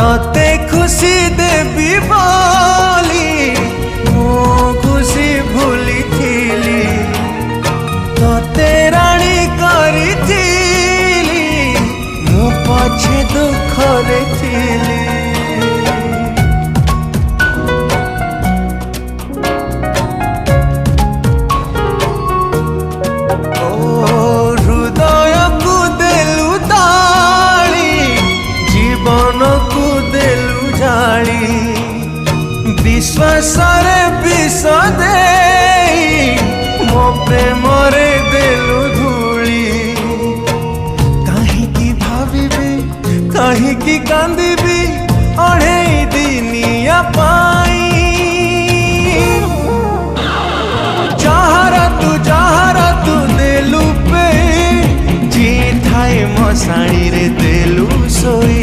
तते खुशी देवी बोली मो खुशी भूली थीली तते राणी करी थीली मो पछे दुख रे थीली। हृदय को देलु ताली जीवन को देलु जाली विश्वास रे विष दे मो प्रेम रे देलु धूली। कहीं भाविबी कहीं कांदिबी अढ़े दिनिया पाई जहारा तू देलु पे जी थाए मशाणी रे देलु सोई।